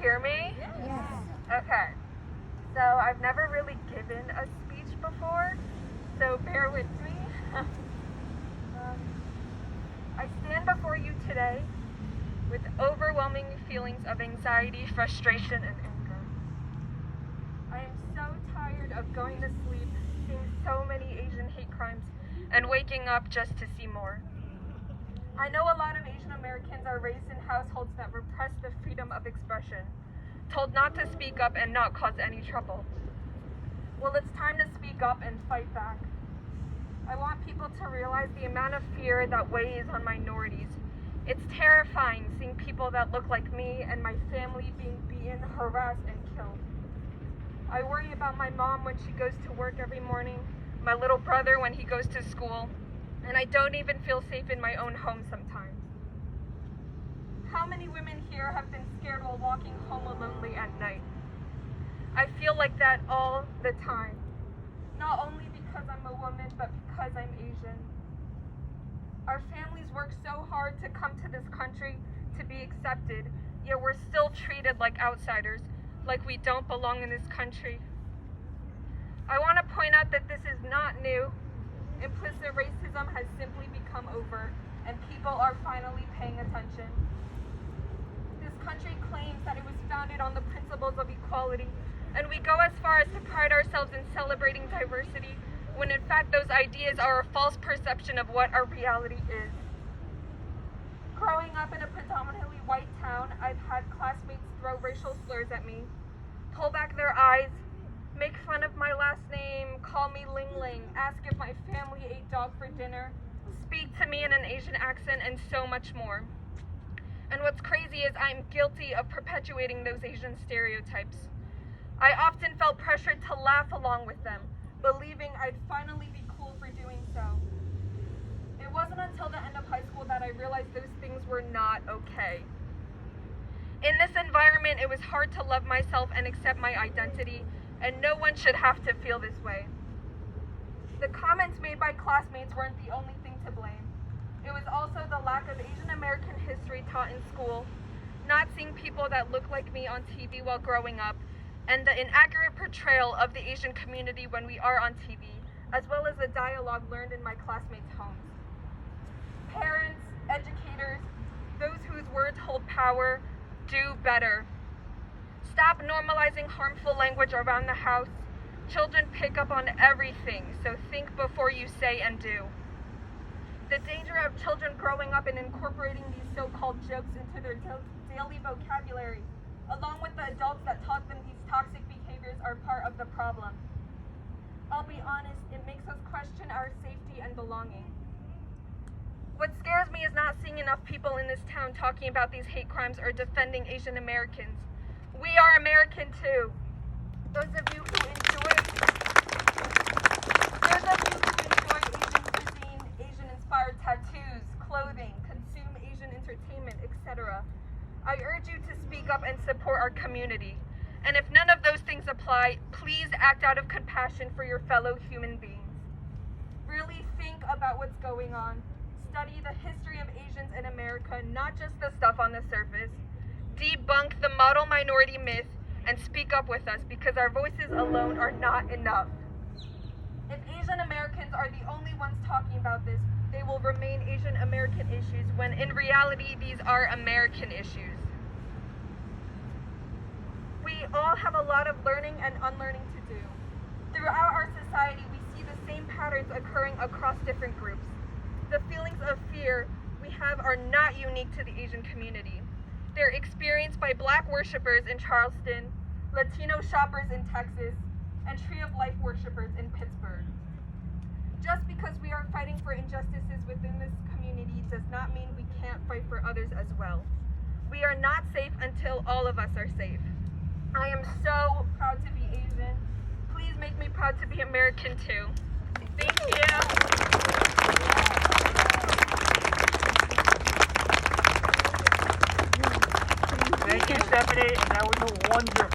hear me? Yes. Okay. So I've never really given a speech before, so bear with me. I stand before you today with overwhelming feelings of anxiety, frustration, and anger. I am so tired of going to sleep, seeing so many Asian hate crimes, and waking up just to see more. I know a lot of Asian Americans are raised in households that repress the freedom of expression, told not to speak up and not cause any trouble. Well, it's time to speak up and fight back. I want people to realize the amount of fear that weighs on minorities. It's terrifying seeing people that look like me and my family being beaten, harassed, and killed. I worry about my mom when she goes to work every morning, my little brother when he goes to school, and I don't even feel safe in my own home sometimes. How many women here have been scared while walking home alone late at night? I feel like that all the time. Not only because I'm a woman, but because I'm Asian. Our families work so hard to come to this country to be accepted, yet we're still treated like outsiders, like we don't belong in this country. I want to point out that this is not new. Implicit racism has simply become over, and people are finally paying attention. This country claims that it was founded on the principles of equality, and we go as far as to pride ourselves in celebrating diversity, when in fact those ideas are a false perception of what our reality is. Growing up in a predominantly white town, I've had classmates throw racial slurs at me, pull back their eyes, make fun of my last name, call me Ling Ling, ask if my family ate dog for dinner, speak to me in an Asian accent, and so much more. And what's crazy is I'm guilty of perpetuating those Asian stereotypes. I often felt pressured to laugh along with them, believing I'd finally be cool for doing so. It wasn't until the end of high school that I realized those things were not okay. In this environment, it was hard to love myself and accept my identity, and no one should have to feel this way. The comments made by classmates weren't the only thing to blame. It was also the lack of Asian American history taught in school, not seeing people that look like me on TV while growing up, and the inaccurate portrayal of the Asian community when we are on TV, as well as the dialogue learned in my classmates' homes. Parents, educators, those whose words hold power, do better. Stop normalizing harmful language around the house. Children pick up on everything, so think before you say and do. The danger of children growing up and incorporating these so-called jokes into their daily vocabulary, along with the adults that taught them these toxic behaviors, are part of the problem. I'll be honest, it makes us question our safety and belonging. What scares me is not seeing enough people in this town talking about these hate crimes or defending Asian Americans. We are American too. Those of you who enjoy Asian cuisine, Asian-inspired tattoos, clothing, consume Asian entertainment, etc., I urge you to speak up and support our community. And if none of those things apply, please act out of compassion for your fellow human beings. Really think about what's going on. Study the history of Asians in America, not just the stuff on the surface. Debunk the model minority myth and speak up with us, because our voices alone are not enough. If Asian Americans are the only ones talking about this, they will remain Asian American issues, when in reality these are American issues. We all have a lot of learning and unlearning to do. Throughout our society, we see the same patterns occurring across different groups. The feelings of fear we have are not unique to the Asian community. They're experienced by Black worshipers in Charleston, Latino shoppers in Texas, and Tree of Life worshipers in Pittsburgh. Just because we are fighting for injustices within this community does not mean we can't fight for others as well. We are not safe until all of us are safe. I am so proud to be Asian. Please make me proud to be American too. Thank you. Thank you, Stephanie. That was a wonderful